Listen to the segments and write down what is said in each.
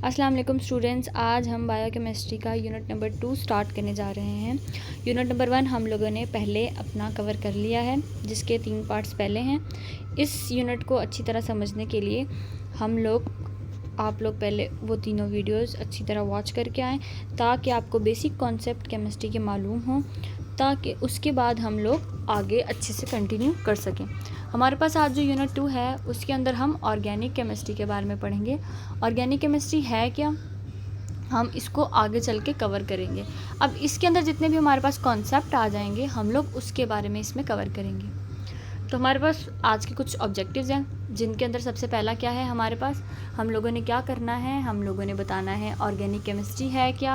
अस्सलाम वालेकुम स्टूडेंट्स, आज हम बायोकेमिस्ट्री का यूनिट नंबर 2 स्टार्ट करने जा रहे हैं। यूनिट नंबर 1 हम लोगों ने पहले अपना कवर कर लिया है, जिसके 3 पार्ट्स पहले हैं। इस यूनिट को अच्छी तरह समझने के लिए आप लोग पहले वो तीनों वीडियोस अच्छी तरह वॉच करके आएँ, ताकि आपको बेसिक कॉन्सेप्ट केमिस्ट्री के मालूम हों, ताकि उसके बाद हम लोग आगे अच्छे से कंटिन्यू कर सकें। हमारे पास आज जो यूनिट 2 है उसके अंदर हम ऑर्गेनिक केमिस्ट्री के बारे में पढ़ेंगे। ऑर्गेनिक केमिस्ट्री है क्या, हम इसको आगे चल के कवर करेंगे। अब इसके अंदर जितने भी हमारे पास कॉन्सेप्ट आ जाएंगे हम लोग उसके बारे में इसमें कवर करेंगे। तो हमारे पास आज के कुछ ऑब्जेक्टिव्स हैं, जिनके अंदर सबसे पहला क्या है, हमारे पास हम लोगों ने क्या करना है, हम लोगों ने बताना है ऑर्गेनिक केमिस्ट्री है क्या,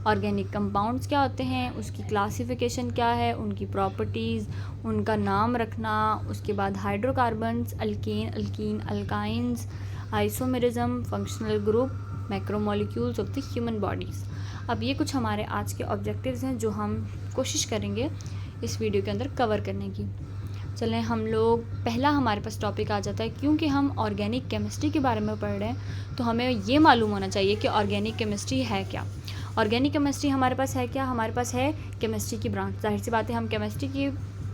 ऑर्गेनिक कंपाउंड्स क्या होते हैं, उसकी क्लासिफिकेशन क्या है, उनकी प्रॉपर्टीज़, उनका नाम रखना, उसके बाद hydrocarbons, alkane, alkyne, alkynes, isomerism, functional group, macromolecules of the human bodies. अब ये कुछ हमारे आज के ऑब्जेक्टिव्स हैं जो हम कोशिश करेंगे इस वीडियो के अंदर कवर करने की। चलें, हम लोग पहला हमारे पास टॉपिक आ जाता है, क्योंकि हम ऑर्गेनिक केमिस्ट्री के बारे में पढ़ रहे हैं तो हमें ये मालूम होना चाहिए कि ऑर्गेनिक केमिस्ट्री है क्या। ऑर्गेनिक केमिस्ट्री हमारे पास है क्या, हमारे पास है केमिस्ट्री की ब्रांच। जाहिर सी बात है, हम केमिस्ट्री के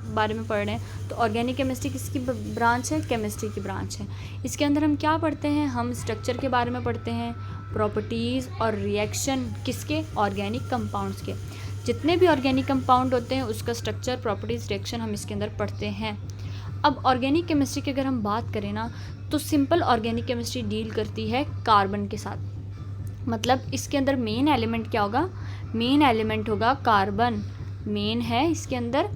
बारे में पढ़ रहे हैं तो ऑर्गेनिक केमिस्ट्री किसकी ब्रांच है, केमिस्ट्री की ब्रांच है। इसके अंदर हम क्या पढ़ते हैं, हम स्ट्रक्चर के बारे में पढ़ते हैं, प्रॉपर्टीज़ और रिएक्शन किसके, ऑर्गेनिक कंपाउंड्स के। जितने भी ऑर्गेनिक कंपाउंड होते हैं उसका स्ट्रक्चर, प्रॉपर्टीज़, रिएक्शन हम इसके अंदर पढ़ते हैं। अब ऑर्गेनिक केमिस्ट्री की अगर हम बात करें ना, तो सिंपल ऑर्गेनिक केमिस्ट्री डील करती है कार्बन के साथ। मतलब इसके अंदर मेन एलिमेंट क्या होगा, मेन एलिमेंट होगा कार्बन। मेन है इसके अंदर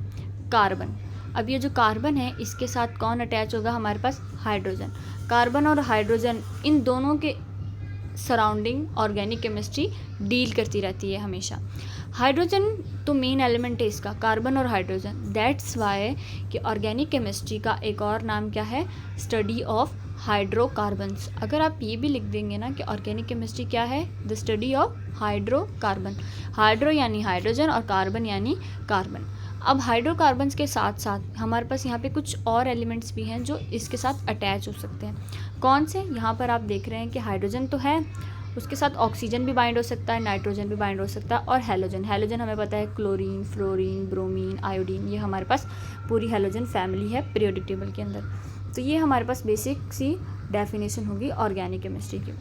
कार्बन। अब ये जो कार्बन है इसके साथ कौन अटैच होगा, हमारे पास हाइड्रोजन। कार्बन और हाइड्रोजन इन दोनों के सराउंडिंग ऑर्गेनिक केमिस्ट्री डील करती रहती है हमेशा। हाइड्रोजन तो मेन एलिमेंट है इसका, कार्बन और हाइड्रोजन। दैट्स वाई कि ऑर्गेनिक केमिस्ट्री का एक और नाम क्या है, स्टडी ऑफ हाइड्रोकार्बन्स। अगर आप ये भी लिख देंगे ना कि ऑर्गेनिक केमिस्ट्री क्या है, the study of hydrocarbon. Hydro यानी हाइड्रोजन और कार्बन यानी कार्बन। अब हाइड्रोकार्बन्स के साथ साथ हमारे पास यहाँ पे कुछ और एलिमेंट्स भी हैं जो इसके साथ अटैच हो सकते हैं। कौन से, यहाँ पर आप देख रहे हैं कि हाइड्रोजन तो है, उसके साथ ऑक्सीजन भी बाइंड हो सकता है, नाइट्रोजन भी बाइंड हो सकता है, और हैलोजन। हैलोजन हमें पता है क्लोरीन, फ्लोरीन, ब्रोमीन, आयोडीन, ये हमारे पास पूरी हैलोजन फैमिली है पीरियोडिक टेबल के अंदर। तो ये हमारे पास बेसिक सी डेफिनेशन होगी ऑर्गेनिक केमिस्ट्री की।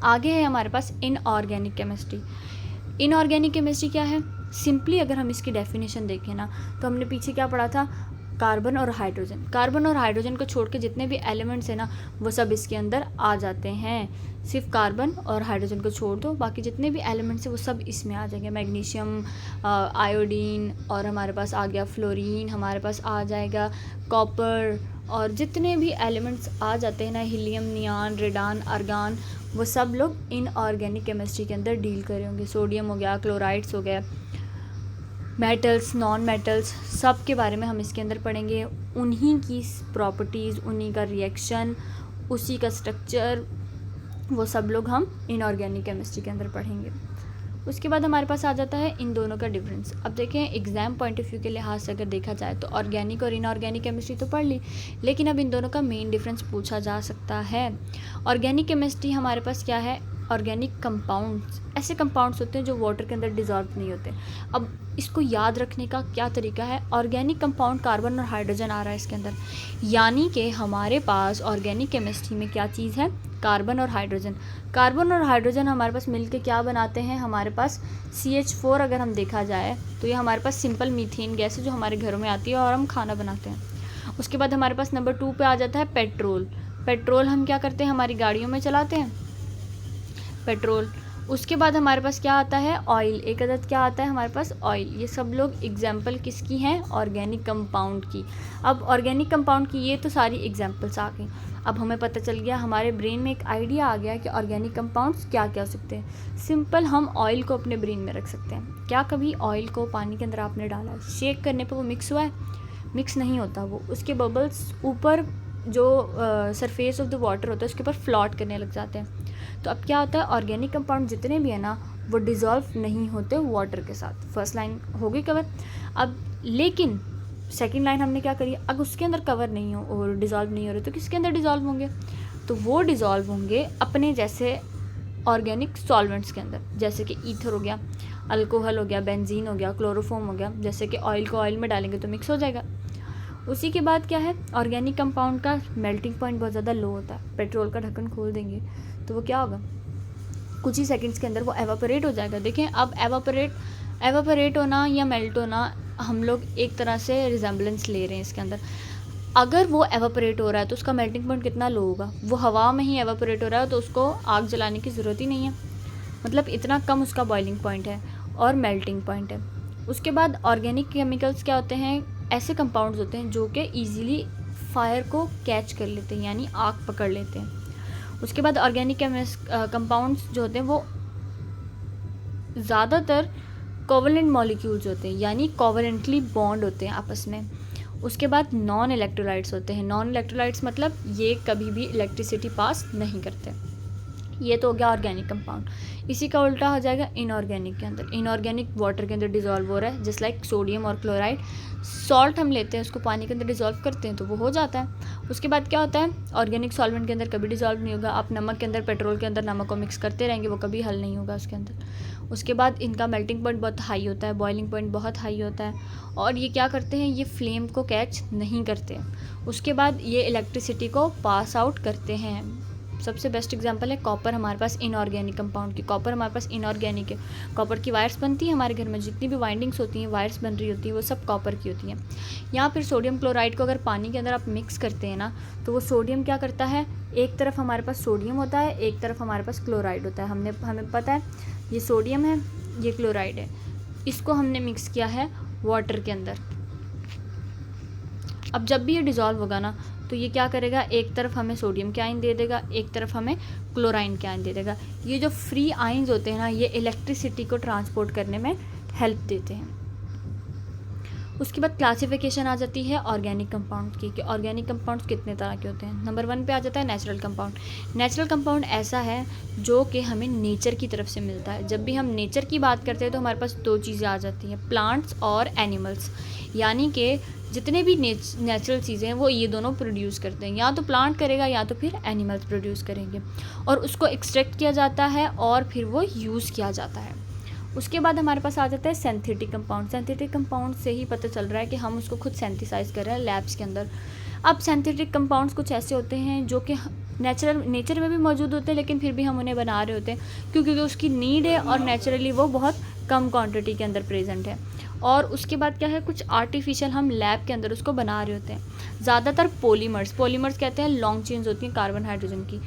आगे है हमारे पास इनऑर्गेनिक केमिस्ट्री। इनऑर्गेनिक केमिस्ट्री क्या है, सिंपली अगर हम इसकी डेफिनेशन देखें ना, तो हमने पीछे क्या पढ़ा था, कार्बन और हाइड्रोजन। कार्बन और हाइड्रोजन को छोड़ के जितने भी एलिमेंट्स हैं ना वो सब इसके अंदर आ जाते हैं। सिर्फ कार्बन और हाइड्रोजन को छोड़ दो, बाकी जितने भी एलिमेंट्स हैं वो सब इसमें आ जाएंगे। मैग्नीशियम, आयोडीन, और हमारे पास आ गया फ्लोरीन, हमारे पास आ जाएगा कॉपर, और जितने भी एलिमेंट्स आ जाते हैं ना, हीलियम, नियॉन, रेडान, आर्गान, वो सब लोग इनऑर्गेनिक केमिस्ट्री के अंदर डील करे होंगे। सोडियम हो गया, क्लोराइड्स हो गया, मेटल्स, नॉन मेटल्स, सब के बारे में हम इसके अंदर पढ़ेंगे। उन्हीं की प्रॉपर्टीज़, उन्हीं का रिएक्शन, उसी का स्ट्रक्चर, वो सब लोग हम इनऑर्गेनिक केमिस्ट्री के अंदर पढ़ेंगे। उसके बाद हमारे पास आ जाता है इन दोनों का डिफरेंस। अब देखें, एग्ज़ाम पॉइंट ऑफ व्यू के लिहाज से अगर देखा जाए तो ऑर्गेनिक और इनऑर्गेनिक केमिस्ट्री तो पढ़ ली, लेकिन अब इन दोनों का मेन डिफरेंस पूछा जा सकता है। ऑर्गेनिक केमिस्ट्री हमारे पास क्या है, ऑर्गेनिक कंपाउंड्स, ऐसे कंपाउंड्स होते हैं जो वाटर के अंदर डिज़ोल्व नहीं होते। अब इसको याद रखने का क्या तरीका है, ऑर्गेनिक कंपाउंड कार्बन और हाइड्रोजन आ रहा है इसके अंदर, यानी कि हमारे पास ऑर्गेनिक केमिस्ट्री में क्या चीज़ है, कार्बन और हाइड्रोजन। कार्बन और हाइड्रोजन हमारे पास मिलके क्या बनाते हैं, हमारे पास CH4 अगर हम देखा जाए तो ये हमारे पास सिंपल मीथेन गैस है जो हमारे घरों में आती है और हम खाना बनाते हैं। उसके बाद हमारे पास नंबर 2 पे आ जाता है पेट्रोल। पेट्रोल हम क्या करते हैं, हमारी गाड़ियों में चलाते हैं पेट्रोल। उसके बाद हमारे पास क्या आता है, ऑयल। एक अदद क्या आता है हमारे पास, ऑयल। ये सब लोग एग्जाम्पल किसकी हैं, ऑर्गेनिक कंपाउंड की। अब ऑर्गेनिक कंपाउंड की ये तो सारी एग्जाम्पल्स आ गई। अब हमें पता चल गया, हमारे ब्रेन में एक आइडिया आ गया कि ऑर्गेनिक कंपाउंड्स क्या क्या हो सकते हैं। सिंपल हम ऑयल को अपने ब्रेन में रख सकते हैं। क्या कभी ऑयल को पानी के अंदर आपने डाला है, शेक करने पर वो मिक्स हुआ है, मिक्स नहीं होता वो, उसके बबल्स ऊपर जो सरफेस ऑफ द वाटर होता है उसके ऊपर फ्लॉट करने लग जाते हैं। तो अब क्या होता है, ऑर्गेनिक कंपाउंड जितने भी है ना वो डिज़ोल्व नहीं होते वाटर के साथ। फर्स्ट लाइन हो गई कवर। अब लेकिन सेकंड लाइन हमने क्या करी, अगर उसके अंदर कवर नहीं हो और डिज़ोल्व नहीं हो रहे तो किसके अंदर डिज़ोल्व होंगे, तो वो डिज़ोल्व होंगे अपने जैसे ऑर्गेनिक सॉल्वेंट्स के अंदर, जैसे कि ईथर हो गया, अल्कोहल हो गया, बेंजीन हो गया, क्लोरोफॉर्म हो गया। जैसे कि ऑयल को ऑयल में डालेंगे तो मिक्स हो जाएगा। उसी के बाद क्या है, ऑर्गेनिक कंपाउंड का मेल्टिंग पॉइंट बहुत ज़्यादा लो होता है। पेट्रोल का ढक्कन खोल देंगे तो वो क्या होगा, कुछ ही सेकंड्स के अंदर वो एवापोरेट हो जाएगा। देखें अब एवापोरेट होना या मेल्ट होना, हम लोग एक तरह से रिजेम्बलेंस ले रहे हैं इसके अंदर। अगर वो एवापोरेट हो रहा है तो उसका मेल्टिंग पॉइंट कितना लो होगा, वो हवा में ही एवापोरेट हो रहा है तो उसको आग जलाने की ज़रूरत ही नहीं है, मतलब इतना कम उसका बॉइलिंग पॉइंट है और मेल्टिंग पॉइंट है। उसके बाद ऑर्गेनिक केमिकल्स क्या होते हैं, ऐसे कंपाउंड्स होते हैं जो कि ईजिली फायर को कैच कर लेते हैं, यानी आग पकड़ लेते हैं। उसके बाद ऑर्गेनिक कंपाउंड्स जो होते हैं वो ज़्यादातर कोवलेंट मॉलिक्यूल्स होते हैं, यानी कोवलेंटली बॉन्ड होते हैं आपस में। उसके बाद नॉन इलेक्ट्रोलाइट्स होते हैं। नॉन इलेक्ट्रोलाइट्स मतलब ये कभी भी इलेक्ट्रिसिटी पास नहीं करते। ये तो हो गया ऑर्गेनिक कंपाउंड। इसी का उल्टा हो जाएगा इनऑर्गेनिक के अंदर। इनऑर्गेनिक वाटर के अंदर डिज़ोल्व हो रहा है, जस्ट लाइक सोडियम और क्लोराइड। सॉल्ट हम लेते हैं, उसको पानी के अंदर डिज़ोल्व करते हैं तो वो हो जाता है। उसके बाद क्या होता है, ऑर्गेनिक सॉल्वेंट के अंदर कभी डिज़ोल्व नहीं होगा। आप नमक के अंदर, पेट्रोल के अंदर नमक को मिक्स करते रहेंगे, वो कभी हल नहीं होगा उसके अंदर। उसके बाद इनका मेल्टिंग पॉइंट बहुत हाई होता है, बॉइलिंग पॉइंट बहुत हाई होता है, और ये क्या करते हैं, ये फ्लेम को कैच नहीं करते। उसके बाद ये इलेक्ट्रिसिटी को पास आउट करते हैं। सबसे बेस्ट एग्जांपल है कॉपर, हमारे पास इनऑर्गेनिक कंपाउंड की। कॉपर हमारे पास इनऑर्गेनिक है। कॉपर की वायर्स बनती हैं हमारे घर में, जितनी भी वाइंडिंग्स होती हैं, वायर्स बन रही होती हैं, वो सब कॉपर की होती हैं। यहाँ फिर सोडियम क्लोराइड को अगर पानी के अंदर आप मिक्स करते हैं ना, तो वो सोडियम क्या करता है, एक तरफ हमारे पास सोडियम होता है, एक तरफ हमारे पास क्लोराइड होता है। हमें पता है ये सोडियम है, ये क्लोराइड है, इसको हमने मिक्स किया है वाटर के अंदर। अब जब भी ये डिज़ोल्व होगा ना, तो ये क्या करेगा, एक तरफ हमें सोडियम के आयन दे देगा, एक तरफ हमें क्लोराइन के आयन दे देगा। ये जो फ्री आयन्स होते हैं ना, ये इलेक्ट्रिसिटी को ट्रांसपोर्ट करने में हेल्प देते हैं। उसके बाद क्लासिफिकेशन आ जाती है ऑर्गेनिक कंपाउंड की, कि ऑर्गेनिक कंपाउंड्स कितने तरह के होते हैं। नंबर 1 पे आ जाता है नेचुरल कंपाउंड। नेचुरल कंपाउंड ऐसा है जो कि हमें नेचर की तरफ से मिलता है। जब भी हम नेचर की बात करते हैं तो हमारे पास 2 चीज़ें आ जाती हैं, प्लांट्स और एनिमल्स। यानी कि जितने भी नेचुरल चीज़ें हैं वो ये दोनों प्रोड्यूस करते हैं, या तो प्लांट करेगा या तो फिर एनिमल्स प्रोड्यूस करेंगे, और उसको एक्सट्रैक्ट किया जाता है और फिर वो यूज़ किया जाता है। उसके बाद हमारे पास आ जाता है सिंथेटिक कंपाउंड। सिंथेटिक कंपाउंड से ही पता चल रहा है कि हम उसको खुद सिंथेसाइज कर रहे हैं लैब्स के अंदर। अब सिंथेटिक कंपाउंड्स कुछ ऐसे होते हैं जो कि नेचर में भी मौजूद होते हैं, लेकिन फिर भी हम उन्हें बना रहे होते हैं क्योंकि उसकी नीड है और नेचुरली वो बहुत कम क्वांटिटी के अंदर प्रेजेंट है। और उसके बाद क्या है, कुछ आर्टिफिशियल हम लैब के अंदर उसको बना रहे होते हैं। ज़्यादातर पॉलीमर्स कहते हैं, लॉन्ग चेन्स होती हैं कार्बन हाइड्रोजन की,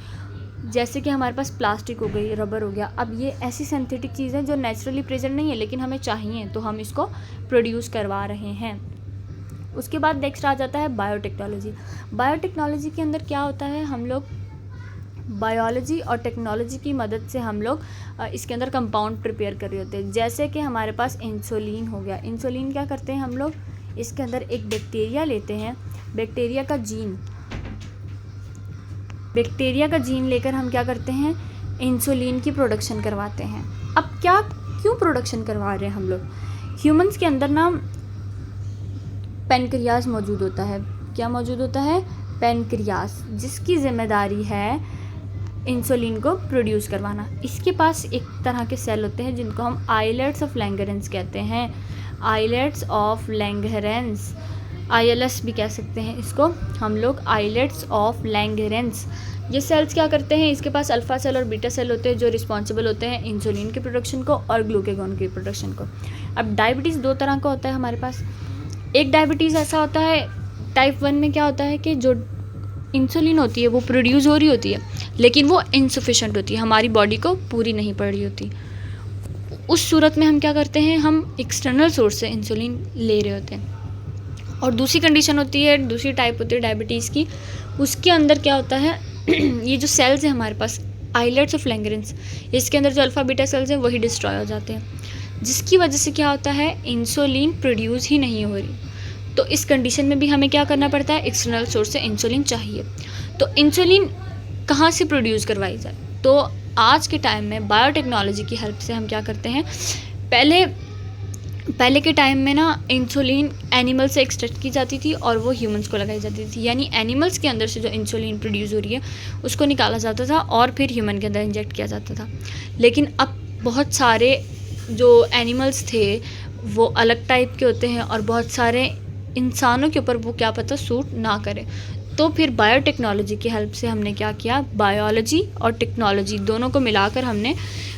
जैसे कि हमारे पास प्लास्टिक हो गई, रबर हो गया। अब ये ऐसी सिंथेटिक चीज़ें जो नेचुरली प्रेजेंट नहीं है लेकिन हमें चाहिए, तो हम इसको प्रोड्यूस करवा रहे हैं। उसके बाद नेक्स्ट आ जाता है बायोटेक्नोलॉजी। बायोटेक्नोलॉजी के अंदर क्या होता है, हम लोग बायोलॉजी और टेक्नोलॉजी की मदद से हम लोग इसके अंदर कंपाउंड प्रिपेयर कर रहे होते हैं। जैसे कि हमारे पास इंसुलिन हो गया। इंसुलिन क्या करते हैं हम लोग, इसके अंदर एक बैक्टीरिया लेते हैं, बैक्टीरिया का जीन लेकर हम क्या करते हैं, इंसुलिन की प्रोडक्शन करवाते हैं। अब क्यों प्रोडक्शन करवा रहे हैं हम लोग, ह्यूमंस के अंदर ना पेनक्रियाज मौजूद होता है। क्या मौजूद होता है, पेनक्रियाज, जिसकी जिम्मेदारी है इंसुलिन को प्रोड्यूस करवाना। इसके पास एक तरह के सेल होते हैं जिनको हम आइलेट्स ऑफ लैंगरेंस कहते हैं। आइलेट्स ऑफ लैंगरेंस, ILS भी कह सकते हैं इसको हम लोग, आइलेट्स ऑफ लैंगरेंस। ये सेल्स क्या करते हैं, इसके पास अल्फ़ा सेल और बीटा सेल होते हैं जो रिस्पॉन्सिबल होते हैं इंसुलिन के प्रोडक्शन को और ग्लूकागॉन की प्रोडक्शन को। अब डायबिटीज़ 2 तरह का होता है हमारे पास। एक डायबिटीज़ ऐसा होता है, टाइप 1 में क्या होता है कि जो इंसुलिन होती है वो प्रोड्यूस हो रही होती है लेकिन वो इनसफिशेंट होती है, हमारी बॉडी को पूरी नहीं पड़ रही होती। उस सूरत में हम क्या करते हैं, हम एक्सटर्नल सोर्स से इंसुलिन ले रहे होते हैं। और दूसरी कंडीशन होती है, दूसरी टाइप होती है डायबिटीज़ की, उसके अंदर क्या होता है ये जो सेल्स हैं हमारे पास आइलेट्स ऑफ लैंगरेंस, इसके अंदर जो अल्फ़ा बीटा सेल्स हैं वही डिस्ट्रॉय हो जाते हैं, जिसकी वजह से क्या होता है, इंसुलिन प्रोड्यूस ही नहीं हो रही। तो इस कंडीशन में भी हमें क्या करना पड़ता है, एक्सटर्नल सोर्स से इंसुलिन चाहिए। तो इंसुलिन कहाँ से प्रोड्यूस करवाई जाए, तो आज के टाइम में बायोटेक्नोलॉजी की हेल्प से हम क्या करते हैं, पहले पहले के टाइम में ना इंसुलिन एनिमल से एक्सट्रैक्ट की जाती थी और वो ह्यूमंस को लगाई जाती थी, यानी एनिमल्स के अंदर से जो इंसुलिन प्रोड्यूस हो रही है उसको निकाला जाता था और फिर ह्यूमन के अंदर इंजेक्ट किया जाता था। लेकिन अब बहुत सारे जो एनिमल्स थे वो अलग टाइप के होते हैं और बहुत सारे इंसानों के ऊपर वो क्या पता सूट ना करे, तो फिर बायोटेक्नोलॉजी की हेल्प से हमने क्या किया, बायोलॉजी और टेक्नोलॉजी दोनों को मिलाकर हमने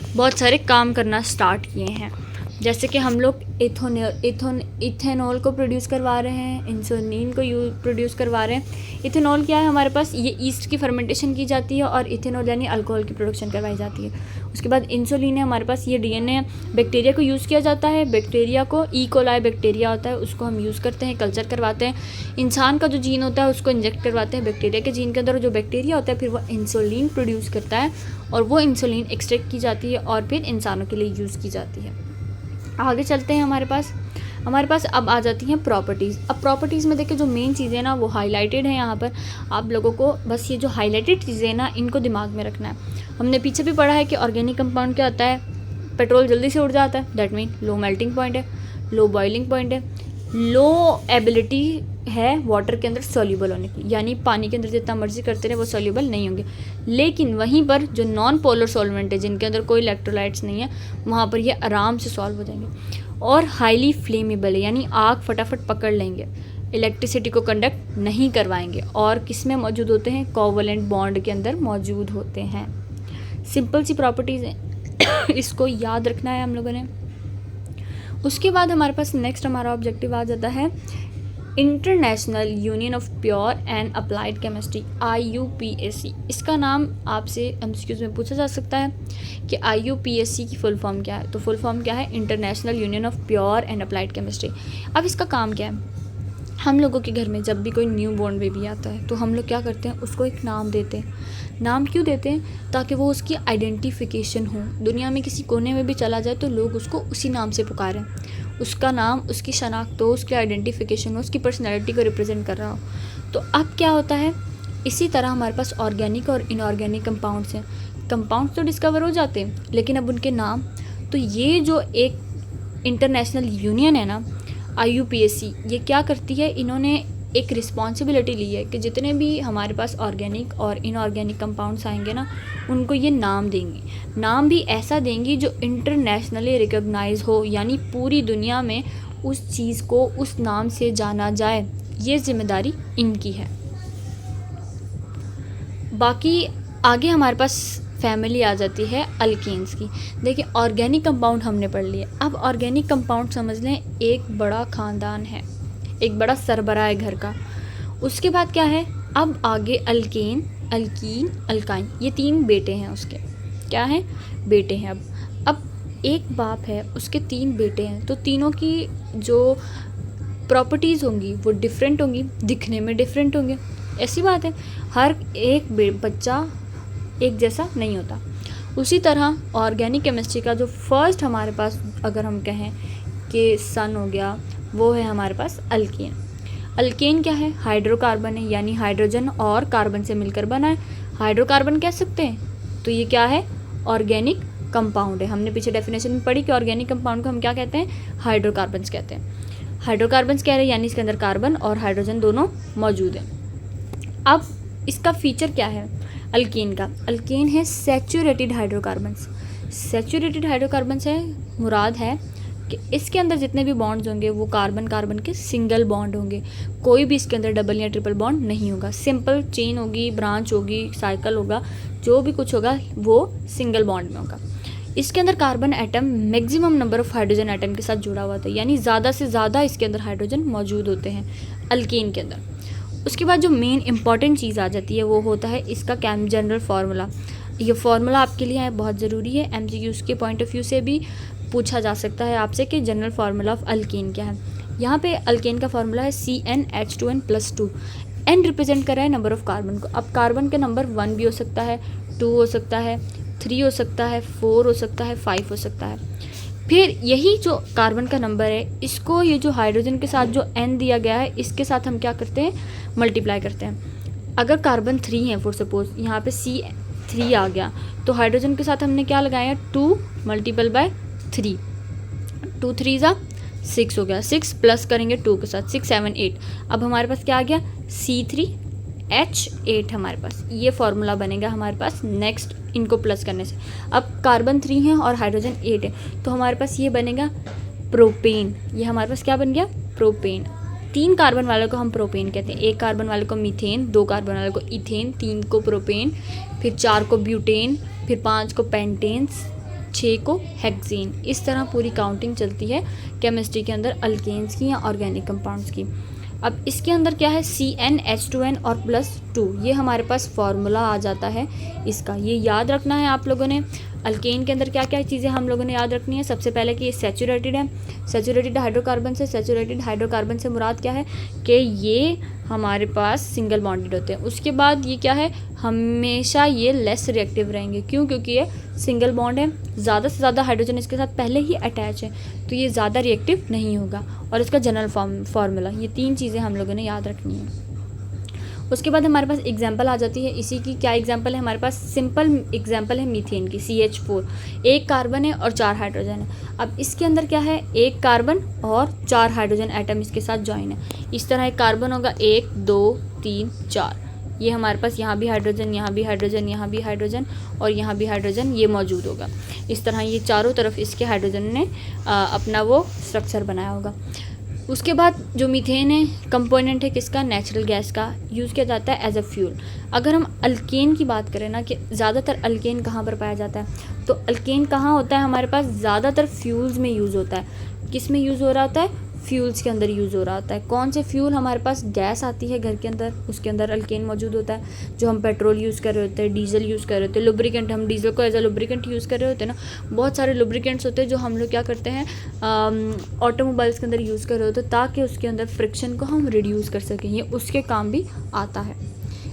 बहुत सारे काम करना स्टार्ट किए हैं। जैसे कि हम लोग इथेनॉल को प्रोड्यूस करवा रहे हैं, इंसुलिन को प्रोड्यूस करवा रहे हैं। इथेनॉल क्या है हमारे पास, ये ईस्ट की फर्मेंटेशन की जाती है और इथेनॉल यानी अल्कोहल की प्रोडक्शन करवाई जाती है। उसके बाद इंसुलिन है हमारे पास, ये डीएनए बैक्टीरिया को यूज़ किया जाता है। बैक्टीरिया को कोलाई बैक्टीरिया होता है उसको हम यूज़ करते हैं, कल्चर करवाते हैं। इंसान का जो जीन होता है उसको इंजेक्ट करवाते हैं बैक्टीरिया के जीन के अंदर, जो बैक्टीरिया होता है फिर वो इंसुलिन प्रोड्यूस करता है और वो इंसुलिन एक्सट्रैक्ट की जाती है और फिर इंसानों के लिए यूज़ की जाती है। आगे चलते हैं, हमारे पास अब आ जाती हैं प्रॉपर्टीज़। अब प्रॉपर्टीज़ में देखिए जो मेन चीज़ें ना वो हाईलाइटेड हैं यहाँ पर। आप लोगों को बस ये जो हाईलाइटेड चीज़ें ना इनको दिमाग में रखना है। हमने पीछे भी पढ़ा है कि ऑर्गेनिक कंपाउंड क्या होता है, पेट्रोल जल्दी से उड़ जाता है, that mean low melting point है, लो बॉइलिंग पॉइंट है, लो एबिलिटी है वाटर के अंदर सॉल्यूबल होने की, यानी पानी के अंदर जितना मर्जी करते रहे वो सॉल्यूबल नहीं होंगे। लेकिन वहीं पर जो नॉन पोलर सॉल्वेंट है जिनके अंदर कोई इलेक्ट्रोलाइट्स नहीं है वहाँ पर ये आराम से सॉल्व हो जाएंगे। और हाईली फ्लेमेबल है, यानी आग फटाफट पकड़ लेंगे, इलेक्ट्रिसिटी को कंडक्ट नहीं करवाएंगे और किस में मौजूद होते हैं, कोवलेंट बॉन्ड के अंदर मौजूद होते हैं। सिंपल सी प्रॉपर्टीज़ हैं, इसको याद रखना है हम लोगों ने। उसके बाद हमारे पास नेक्स्ट हमारा ऑब्जेक्टिव आ जाता है international union of pure and applied chemistry, IUPAC। इसका नाम आपसे MCQs में पूछा जा सकता है कि IUPAC की फुल फॉर्म क्या है। तो फुल फॉर्म क्या है, international union of pure and applied chemistry. अब इसका काम क्या है, हम लोगों के घर में जब भी कोई न्यू बॉर्न बेबी आता है तो हम लोग क्या करते हैं, उसको एक नाम देते हैं। नाम क्यों देते हैं, ताकि वो उसकी आइडेंटिफिकेशन हो, दुनिया में किसी कोने में भी चला जाए तो लोग उसको उसी नाम से पुकारें, उसका नाम उसकी शनाख्त हो, उसकी आइडेंटिफिकेशन हो, उसकी पर्सनैलिटी को रिप्रेजेंट कर रहा हो। तो अब क्या होता है, इसी तरह हमारे पास ऑर्गेनिक और इनऑर्गेनिक कंपाउंड्स हैं। कंपाउंड्स तो डिस्कवर हो जाते हैं लेकिन अब उनके नाम, तो ये जो एक इंटरनेशनल यूनियन है ना IUPAC, ये क्या करती है, इन्होंने एक रिस्पॉन्सिबिलिटी ली है कि जितने भी हमारे पास ऑर्गेनिक और इनऑर्गेनिक कंपाउंड्स आएंगे ना उनको ये नाम देंगी। नाम भी ऐसा देंगी जो इंटरनेशनली रिकॉग्नाइज हो, यानी पूरी दुनिया में उस चीज़ को उस नाम से जाना जाए, ये जिम्मेदारी इनकी है। बाकी आगे हमारे पास फैमिली आ जाती है अल्केन्स की। देखिए ऑर्गेनिक कंपाउंड हमने पढ़ लिए, अब ऑर्गेनिक कंपाउंड समझ लें एक बड़ा ख़ानदान है, एक बड़ा सरबराह है घर का। उसके बाद क्या है, अब आगे अल्केन, अल्कीन, अल्काइन, ये 3 बेटे हैं उसके, क्या हैं, बेटे हैं। अब एक बाप है उसके 3 बेटे हैं, तो तीनों की जो प्रॉपर्टीज़ होंगी वो डिफरेंट होंगी, दिखने में डिफरेंट होंगे, ऐसी बात है। हर एक बच्चा एक जैसा नहीं होता। उसी तरह ऑर्गेनिक केमिस्ट्री का जो फर्स्ट हमारे पास अगर हम कहें कि सन हो गया, वो है हमारे पास अल्केन। अल्केन क्या है, हाइड्रोकार्बन है, यानी हाइड्रोजन और कार्बन से मिलकर बना है, हाइड्रोकार्बन कह सकते हैं। तो ये क्या है, ऑर्गेनिक कंपाउंड है। हमने पीछे डेफिनेशन में पढ़ी कि ऑर्गेनिक कंपाउंड को हम क्या कहते हैं, हाइड्रोकार्बन्स कहते हैं। हाइड्रोकार्बन्स कह रहे हैं यानी इसके अंदर कार्बन और हाइड्रोजन दोनों मौजूद हैं। अब इसका फीचर क्या है अल्केन का, अल्केन है सैचुरेटेड हाइड्रोकार्बन्स। सैचुरेटेड हाइड्रोकार्बन्स है, मुराद है कि इसके अंदर जितने भी बॉन्ड्स होंगे वो कार्बन कार्बन के सिंगल बॉन्ड होंगे, कोई भी इसके अंदर डबल या ट्रिपल बॉन्ड नहीं होगा। सिंपल चेन होगी, ब्रांच होगी, साइकिल होगा, जो भी कुछ होगा वो सिंगल बॉन्ड में होगा। इसके अंदर carbon atom maximum number of hydrogen atom के साथ जुड़ा हुआ था, यानी ज़्यादा से ज़्यादा इसके अंदर हाइड्रोजन मौजूद होते हैं अल्केन के अंदर। उसके बाद जो मेन इंपॉर्टेंट चीज़ आ जाती है वो होता है इसका जनरल फार्मूला। ये फार्मूला आपके लिए बहुत ज़रूरी है, MCQs के पॉइंट ऑफ व्यू से भी पूछा जा सकता है आपसे कि जनरल फार्मूला ऑफ अल्केन क्या है। यहाँ पे अल्केन का फार्मूला है CnH2n+2। n रिप्रेजेंट कर रहा है नंबर ऑफ कार्बन को। अब कार्बन के नंबर 1 भी हो सकता है, 2 हो सकता है, 3 हो सकता है, 4 हो सकता है, 5 हो सकता है। फिर यही जो कार्बन का नंबर है इसको ये जो हाइड्रोजन के साथ जो n दिया गया है इसके साथ हम क्या करते हैं, मल्टीप्लाई करते हैं। अगर कार्बन 3 है फॉर सपोज, यहाँ पे C3 आ गया, तो हाइड्रोजन के साथ हमने क्या लगाया, 2 × 3, 2 3 ज़ा 6 हो गया, 6 प्लस करेंगे 2 के साथ 6 7 8। अब हमारे पास क्या आ गया C3H8 हमारे पास, ये फॉर्मूला बनेगा हमारे पास नेक्स्ट इनको प्लस करने से। अब कार्बन 3 है और हाइड्रोजन 8 है, तो हमारे पास ये बनेगा प्रोपेन। ये हमारे पास क्या बन गया, प्रोपेन। 3 कार्बन वाले को हम प्रोपेन कहते हैं, 1 कार्बन वाले को मीथेन, 2 कार्बन वाले को इथेन, 3 को प्रोपेन, फिर 4 को ब्यूटेन, फिर 5 को पेंटेन्स, 6 को हेक्सेन। इस तरह पूरी काउंटिंग चलती है केमिस्ट्री के अंदर अल्केन्स की या ऑर्गेनिक कंपाउंड्स की। अब इसके अंदर क्या है CnH2n और +2, ये हमारे पास फॉर्मूला आ जाता है इसका, ये याद रखना है आप लोगों ने। अल्केन के अंदर क्या क्या चीज़ें हम लोगों ने याद रखनी है, सबसे पहले कि ये सैचुरेटेड है, सैचुरेटेड हाइड्रोकार्बन से। सैचुरेटेड हाइड्रोकार्बन से मुराद क्या है कि ये हमारे पास सिंगल बॉन्डेड होते हैं। उसके बाद ये क्या है, हमेशा ये लेस रिएक्टिव रहेंगे, क्यों, क्योंकि ये सिंगल बॉन्ड है, ज़्यादा से ज़्यादा हाइड्रोजन इसके साथ पहले ही अटैच है, तो ये ज़्यादा रिएक्टिव नहीं होगा। और इसका जनरल फार्मूला, ये 3 चीज़ें हम लोगों ने याद रखनी है। उसके बाद हमारे पास एग्जाम्पल आ जाती है इसी की। क्या एग्जाम्पल है हमारे पास, सिंपल एग्जाम्पल है मीथेन की, CH4, 1 कार्बन है और 4 हाइड्रोजन है। अब इसके अंदर क्या है, 1 कार्बन और 4 हाइड्रोजन एटम इसके साथ ज्वाइन है। इस तरह एक कार्बन होगा 1 2 3 4, ये हमारे पास यहाँ भी हाइड्रोजन, यहाँ भी हाइड्रोजन, यहाँ भी हाइड्रोजन और यहाँ भी हाइड्रोजन ये मौजूद होगा। इस तरह ये चारों तरफ इसके हाइड्रोजन ने अपना वो स्ट्रक्चर बनाया होगा। उसके बाद जो मीथेन है कंपोनेंट है किसका, नेचुरल गैस का, यूज़ किया जाता है एज अ फ्यूल। अगर हम अल्केन की बात करें ना, कि ज़्यादातर अल्केन कहाँ पर पाया जाता है, तो अल्केन कहाँ होता है हमारे पास, ज़्यादातर फ्यूल्स में यूज़ होता है। किस में यूज़ हो रहा होता है, फ्यूल्स के अंदर यूज़ हो रहा होता है। कौन से फ्यूल, हमारे पास गैस आती है घर के अंदर, उसके अंदर अल्केन मौजूद होता है। जो हम पेट्रोल यूज़ कर रहे होते हैं, डीजल यूज़ कर रहे होते हैं, लुब्रिकेंट, हम डीजल को एज अ लुब्रिकेंट यूज़ कर रहे होते हैं ना। बहुत सारे लुब्रिकेंट्स होते हैं जो हम लोग क्या करते हैं ऑटोमोबाइल्स के अंदर यूज़ कर रहे होते हैं, ताकि उसके अंदर फ्रिक्शन को हम रिड्यूस कर सकें, ये उसके काम भी आता है।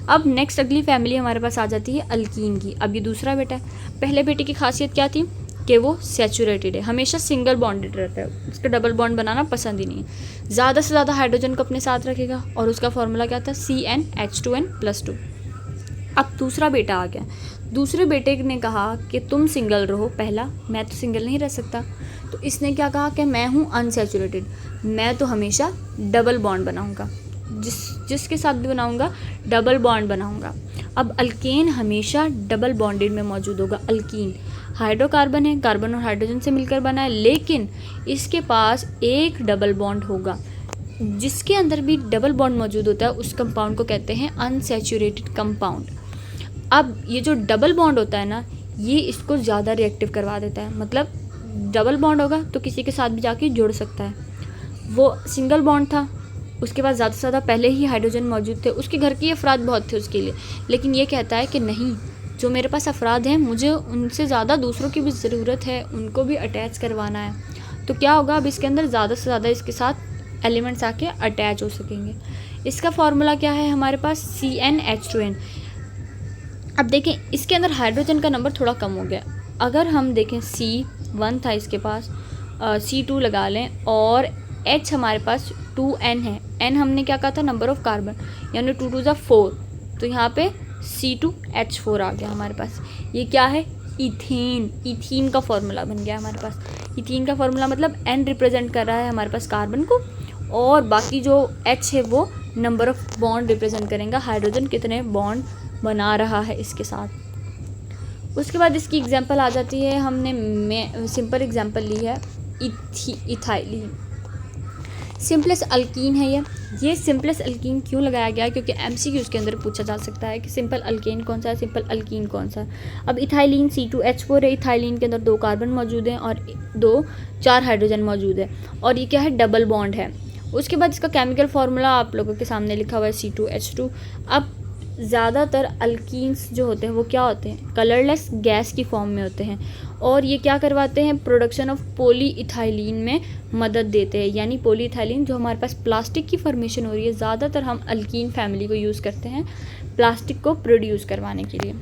अब नेक्स्ट अगली फैमिली हमारे पास आ जाती है अल्कीन की। अब ये दूसरा बेटा है। पहले बेटे की खासियत क्या थी कि वो सैचुरेटेड है, हमेशा सिंगल बॉन्डेड रहता है, उसका डबल बॉन्ड बनाना पसंद ही नहीं है, ज़्यादा से ज़्यादा हाइड्रोजन को अपने साथ रखेगा, और उसका फॉर्मूला क्या था, CnH2n+2। अब दूसरा बेटा आ गया। दूसरे बेटे ने कहा कि तुम सिंगल रहो, पहला, मैं तो सिंगल नहीं रह सकता, तो इसने क्या कहा कि मैं हूँ अनसैचुरेटेड, मैं तो हमेशा डबल बॉन्ड बनाऊँगा, जिसके साथ भी बनाऊँगा डबल बॉन्ड बनाऊँगा। अब अल्केन हमेशा डबल बॉन्डेड में मौजूद होगा। अल्कीन हाइड्रोकार्बन है, कार्बन और हाइड्रोजन से मिलकर बना है, लेकिन इसके पास एक डबल बॉन्ड होगा। जिसके अंदर भी डबल बॉन्ड मौजूद होता है उस कंपाउंड को कहते हैं अनसैचुरेटेड कंपाउंड। अब ये जो डबल बॉन्ड होता है ना, ये इसको ज़्यादा रिएक्टिव करवा देता है। मतलब डबल बॉन्ड होगा तो किसी के साथ भी जाके जुड़ सकता है। वो सिंगल बॉन्ड था, उसके बाद ज़्यादा से ज़्यादा पहले ही हाइड्रोजन मौजूद थे, उसके घर के अफराद बहुत थे उसके लिए, लेकिन ये कहता है कि नहीं, जो मेरे पास अफराद हैं मुझे उनसे ज़्यादा दूसरों की भी ज़रूरत है, उनको भी अटैच करवाना है। तो क्या होगा, अब इसके अंदर ज़्यादा से ज़्यादा इसके साथ एलिमेंट्स आके अटैच हो सकेंगे। इसका फॉर्मूला क्या है हमारे पास, CnH2n। अब देखें इसके अंदर हाइड्रोजन का नंबर थोड़ा कम हो गया। अगर हम देखें C1 था इसके पास, C2 लगा लें, और H हमारे पास 2n है, n हमने क्या कहा था, नंबर ऑफ कार्बन, यानी 2 2 4, तो यहाँ पे C2H4 आ गया हमारे पास। ये क्या है, इथेन। इथीन का फॉर्मूला बन गया हमारे पास। इथीन का फॉर्मूला मतलब n रिप्रेजेंट कर रहा है हमारे पास कार्बन को, और बाकी जो H है वो नंबर ऑफ बॉन्ड रिप्रेजेंट करेंगे, हाइड्रोजन कितने बॉन्ड बना रहा है इसके साथ। उसके बाद इसकी एग्जांपल आ जाती है, हमने सिंपल एग्जांपल ली है इथाइलिन। सिंपलेस्ट अल्कीन है ये सिंपलेस्ट अल्कीन क्यों लगाया गया है, क्योंकि MCQs के अंदर पूछा जा सकता है कि सिंपल अल्केन कौन सा है, सिंपल अल्कीन कौन सा है। अब इथाइलिन C2H4 है, इथाइलिन के अंदर 2 कार्बन मौजूद हैं और 4 हाइड्रोजन मौजूद है, और ये क्या है, डबल बॉन्ड है। उसके बाद इसका केमिकल फार्मूला आप लोगों के सामने लिखा हुआ है, C2H2। अब ज़्यादातर अल्कीन्स जो होते हैं वो क्या होते हैं, कलरलेस गैस की फॉर्म में होते हैं, और ये क्या करवाते हैं, प्रोडक्शन ऑफ पॉलीइथाइलिन में मदद देते हैं। यानी पॉलीइथाइलिन जो हमारे पास प्लास्टिक की फॉर्मेशन हो रही है, ज़्यादातर हम अल्कीन फैमिली को यूज़ करते हैं प्लास्टिक को प्रोड्यूस करवाने के लिए।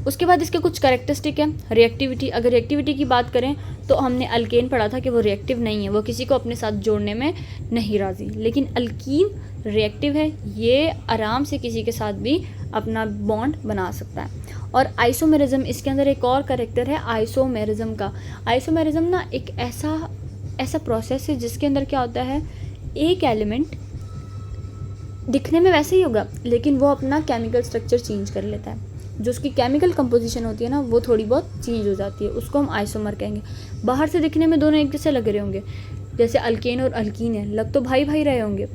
उसके बाद इसके कुछ कैरेक्टरिस्टिक है। रिएक्टिविटी, अगर रिएक्टिविटी की बात करें तो हमने अल्केन पढ़ा था कि वो रिएक्टिव नहीं है, वो किसी को अपने साथ जोड़ने में नहीं राज़ी, लेकिन अल्कीन रिएक्टिव है, ये आराम से किसी के साथ भी अपना बॉन्ड बना सकता है। और आइसोमेरिज्म, इसके अंदर एक और कैरेक्टर है आइसोमेरिज्म का। आइसोमेरिज्म ना एक ऐसा ऐसा प्रोसेस है जिसके अंदर क्या होता है, एक एलिमेंट दिखने में वैसे ही होगा लेकिन वो अपना केमिकल स्ट्रक्चर चेंज कर लेता है, जो उसकी केमिकल कंपोजिशन होती है ना वो थोड़ी बहुत चेंज हो जाती है, उसको हम आइसोमर कहेंगे। बाहर से दिखने में दोनों एक जैसे लग रहे होंगे, जैसे अल्केन और अल्कीन है, लग तो भाई भाई रहे होंगे,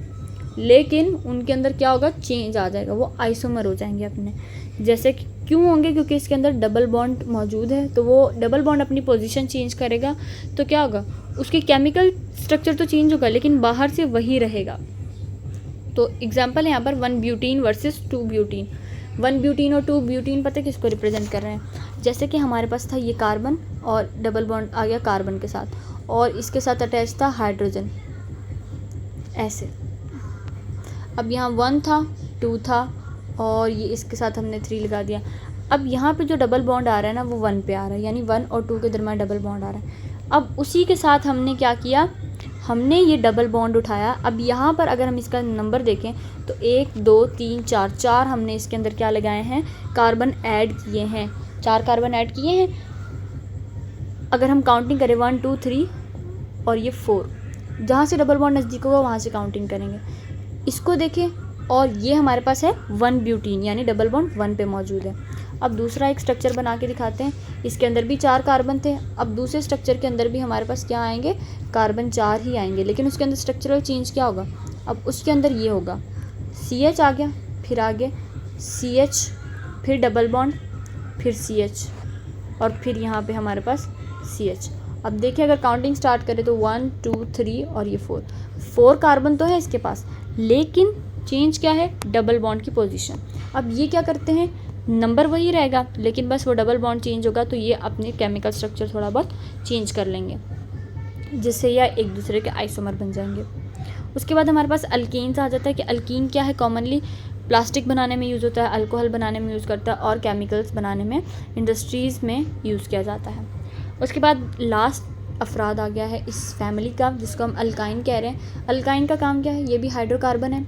लेकिन उनके अंदर क्या होगा, चेंज आ जाएगा, वो आइसोमर हो जाएंगे अपने जैसे। क्यों होंगे, क्योंकि इसके अंदर डबल बॉन्ड मौजूद है, तो वो डबल बॉन्ड अपनी पोजीशन चेंज करेगा तो क्या होगा, उसकी केमिकल स्ट्रक्चर तो चेंज होगा लेकिन बाहर से वही रहेगा। तो एग्जांपल है यहाँ पर 1 ब्यूटीन वर्सेस 2 ब्यूटीन। 1 ब्यूटीन और 2 ब्यूटीन पता है किसको रिप्रेजेंट कर रहे हैं, जैसे कि हमारे पास था ये कार्बन और डबल बॉन्ड आ गया कार्बन के साथ, और इसके साथ अटैच था हाइड्रोजन ऐसे। अब यहाँ 1 था, 2 था, और ये इसके साथ हमने 3 लगा दिया। अब यहाँ पे जो डबल बॉन्ड आ रहा है ना वो 1 पे आ रहा है, यानी 1 और 2 के दरम्यान डबल बॉन्ड आ रहा है। अब उसी के साथ हमने क्या किया, हमने ये डबल बॉन्ड उठाया। अब यहाँ पर अगर हम इसका नंबर देखें तो 1 2 3 4 हमने इसके अंदर क्या लगाए हैं, कार्बन ऐड किए हैं, 4 कार्बन ऐड किए हैं। अगर हम काउंटिंग करें 1 2 3 और ये 4, जहाँ से डबल बॉन्ड नज़दीक होगा वहाँ से काउंटिंग करेंगे। इसको देखें, और ये हमारे पास है 1 ब्यूटीन, यानी डबल बॉन्ड 1 पे मौजूद है। अब दूसरा एक स्ट्रक्चर बना के दिखाते हैं, इसके अंदर भी 4 कार्बन थे। अब दूसरे स्ट्रक्चर के अंदर भी हमारे पास क्या आएंगे, कार्बन 4 ही आएंगे, लेकिन उसके अंदर स्ट्रक्चरल चेंज क्या होगा, अब उसके अंदर ये होगा CH आ गया, फिर आगे CH, फिर डबल बॉन्ड, फिर CH, और फिर यहाँ पे हमारे पास CH। अब देखिए अगर काउंटिंग स्टार्ट करें तो 1 2 3 और ये 4 कार्बन तो है इसके पास, लेकिन चेंज क्या है, डबल बॉन्ड की पोजीशन। अब ये क्या करते हैं, नंबर वही रहेगा लेकिन बस वो डबल बॉन्ड चेंज होगा, तो ये अपने केमिकल स्ट्रक्चर थोड़ा बहुत चेंज कर लेंगे, जिससे यह एक दूसरे के आइसोमर बन जाएंगे। उसके बाद हमारे पास अल्कीन्स आ जाता है कि अल्कीन क्या है, कॉमनली प्लास्टिक बनाने में यूज़ होता है, अल्कोहल बनाने में यूज़ करता है, और केमिकल्स बनाने में इंडस्ट्रीज़ में यूज़ किया जाता है। उसके बाद लास्ट अफराद आ गया है इस फैमिली का, जिसको हम अल्काइन कह रहे हैं। अल्काइन का काम क्या है, ये भी हाइड्रोकार्बन है।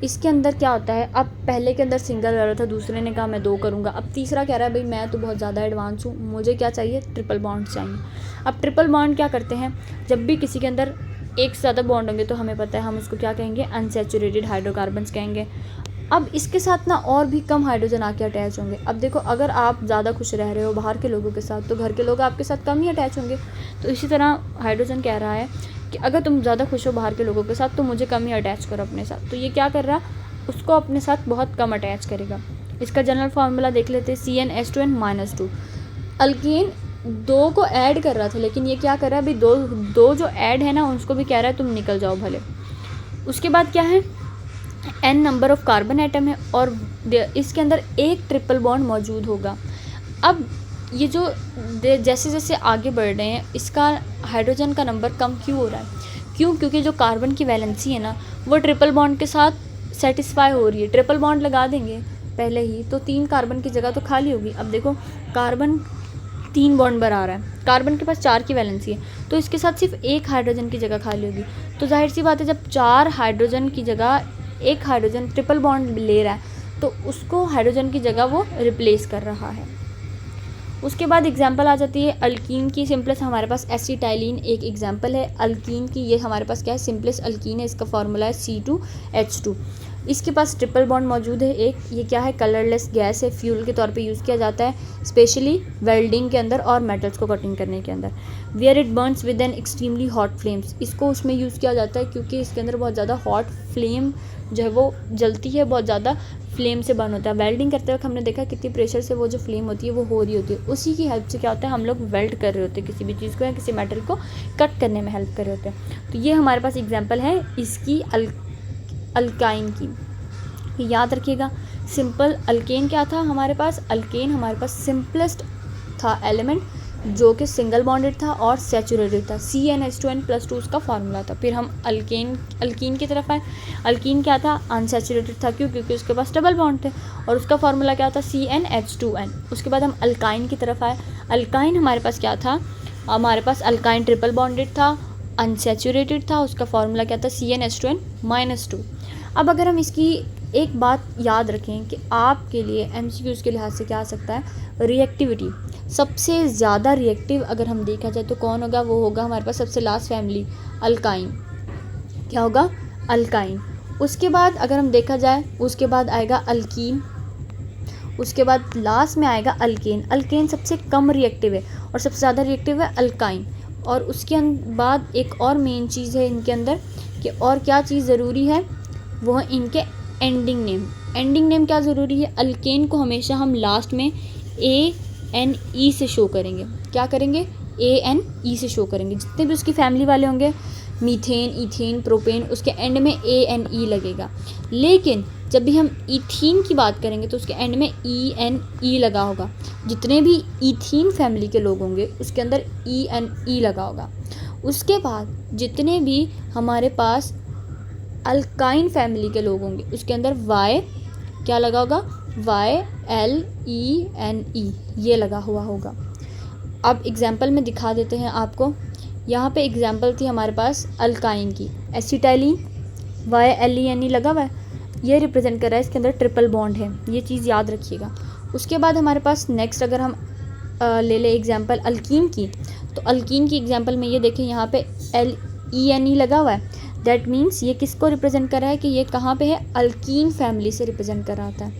इसके अंदर क्या होता है, अब पहले के अंदर सिंगल रह रहा था, दूसरे ने कहा मैं 2 करूँगा, अब तीसरा कह रहा है भाई मैं तो बहुत ज़्यादा एडवांस हूँ, मुझे क्या चाहिए, ट्रिपल बॉन्ड चाहिए। अब ट्रिपल बॉन्ड क्या करते हैं, जब भी किसी के अंदर एक से ज़्यादा बॉन्ड होंगे तो हमें पता है हम उसको क्या कहेंगे, अनसैचुरेटेड हाइड्रोकार्बन्स कहेंगे। अब इसके साथ ना और भी कम हाइड्रोजन आके अटैच होंगे। अब देखो अगर आप ज़्यादा खुश रह रहे हो बाहर के लोगों के साथ, तो घर के लोग आपके साथ कम ही अटैच होंगे। तो इसी तरह हाइड्रोजन कह रहा है कि अगर तुम ज़्यादा खुश हो बाहर के लोगों के साथ तो मुझे कम ही अटैच करो अपने साथ। तो ये क्या कर रहा, उसको अपने साथ बहुत कम अटैच करेगा। इसका जनरल फार्मूला देख लेते हैं, CnH2n-2। अल्केन 2 को ऐड कर रहा था, लेकिन ये क्या कर रहा है भाई, दो जो ऐड है ना उसको भी कह रहा है तुम निकल जाओ भले। उसके बाद क्या है, n number of carbon atom है, और इसके अंदर एक ट्रिपल बॉन्ड मौजूद होगा। अब ये जो जैसे जैसे आगे बढ़ रहे हैं, इसका हाइड्रोजन का नंबर कम क्यों हो रहा है, क्योंकि जो कार्बन की वैलेंसी है ना वो ट्रिपल बॉन्ड के साथ सेटिस्फाई हो रही है। ट्रिपल बॉन्ड लगा देंगे पहले ही तो 3 कार्बन की जगह तो खाली होगी। अब देखो कार्बन 3 बॉन्ड पर आ रहा है, कार्बन के पास 4 की वैलेंसी है, तो इसके साथ सिर्फ 1 हाइड्रोजन की जगह खाली होगी। तो जाहिर सी बात है जब 4 हाइड्रोजन की जगह 1 हाइड्रोजन ट्रिपल बॉन्ड ले रहा है तो उसको हाइड्रोजन की जगह वो रिप्लेस कर रहा है। उसके बाद एग्जांपल आ जाती है अल्कीन की। सिंपलेस्ट हमारे पास एसिटाइलिन एक एग्जांपल है अल्कीन की। ये हमारे पास क्या है, सिंपलेस्ट अल्कीन है, इसका फार्मूला है C2H2। इसके पास ट्रिपल बॉन्ड मौजूद है एक। ये क्या है, कलरलेस गैस है, फ्यूल के तौर पे यूज़ किया जाता है स्पेशली वेल्डिंग के अंदर और मेटल्स को कटिंग करने के अंदर। Where it burns with an extremely hot flames, इसको उसमें यूज़ किया जाता है क्योंकि इसके अंदर बहुत ज़्यादा हॉट फ्लेम जो है वो जलती है, बहुत ज़्यादा फ्लेम से बर्न होता है। वेल्डिंग करते वक्त हमने देखा कितनी प्रेशर से वो जो फ्लेम होती है वो हो रही होती है, उसी की हेल्प से क्या होता है हम लोग वेल्ड कर रहे होते हैं किसी भी चीज़ को या किसी मेटल को कट करने में हेल्प कर रहे होते हैं। तो ये हमारे पास एग्जांपल है इसकी अल्काइन की। याद रखिएगा सिंपल अल्केन क्या था हमारे पास, अल्केन हमारे पास सिंपलेस्ट था एलिमेंट जो कि सिंगल बॉन्डेड था और सैचुरेटेड था। CnH2n+2 उसका फार्मूला था। फिर हम अल्कीन की तरफ आए। अल्कीन क्या था, अनसैचुरेटेड था, क्योंकि उसके पास डबल बॉन्ड थे और उसका फार्मूला क्या था, CnH2n। उसके बाद हम अल्काइन की तरफ आए। अल्काइन हमारे पास क्या था, हमारे पास अल्काइन ट्रिपल बॉन्डेड था, अनसैचुरेटेड था, उसका फार्मूला क्या था, CnH2n-2। अब अगर हम इसकी एक बात याद रखें कि आपके लिए MCQs के लिहाज से क्या आ सकता है, रिएक्टिविटी। सबसे ज़्यादा रिएक्टिव अगर हम देखा जाए तो कौन होगा, वो होगा हमारे पास सबसे लास्ट फैमिली अल्काइन। क्या होगा, अल्काइन। उसके बाद अगर हम देखा जाए उसके बाद आएगा अल्कीन, उसके बाद लास्ट में आएगा अल्केन। अल्केन सबसे कम रिएक्टिव है और सबसे ज़्यादा रिएक्टिव है अल्काइन। और उसके बाद एक और मेन चीज़ है इनके अंदर कि और क्या चीज़ ज़रूरी है, वो है इनके एंडिंग नेम। एंडिंग नेम क्या ज़रूरी है, अल्केन को हमेशा हम लास्ट में ANE से शो करेंगे। क्या करेंगे, ANE से शो करेंगे। जितने भी उसकी फैमिली वाले होंगे, मीथेन, इथेन, प्रोपेन, उसके एंड में ANE लगेगा। लेकिन जब भी हम इथीन की बात करेंगे तो उसके एंड में ENE लगा होगा। जितने भी इथीन फैमिली के लोग होंगे उसके अंदर ENE लगा होगा। उसके बाद जितने भी हमारे पास अल्काइन फैमिली के लोग होंगे उसके अंदर Y क्या लगा होगा, YLENE ये लगा हुआ होगा। अब एग्जाम्पल में दिखा देते हैं आपको। यहाँ पे एग्जाम्पल थी हमारे पास अल्काइन की, एसिटाइलिन, YLENE लगा हुआ है, ये रिप्रेजेंट कर रहा है, इसके अंदर ट्रिपल बॉन्ड है, ये चीज़ याद रखिएगा। उसके बाद हमारे पास नेक्स्ट अगर हम ले ले एग्जाम्पल अल्कीन की, तो अल्कीन की एग्जाम्पल में ये देखें यहाँ पे LENE लगा हुआ है। दैट मीन्स ये किसको रिप्रेजेंट कर रहा है कि ये कहाँ पे है, अल्कीन फैमिली से रिप्रेजेंट कर रहा था।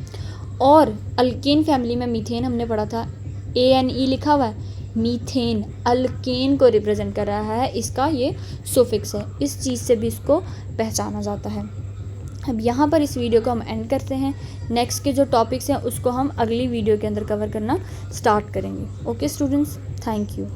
और अल्केन फैमिली में मीथेन हमने पढ़ा था, ANE लिखा हुआ है, मीथेन अल्केन को रिप्रेजेंट कर रहा है, इसका ये सुफिक्स है, इस चीज़ से भी इसको पहचाना जाता है। अब यहाँ पर इस वीडियो को हम एंड करते हैं। नेक्स्ट के जो टॉपिक्स हैं उसको हम अगली वीडियो के अंदर कवर करना स्टार्ट करेंगे। Okay students, thank you.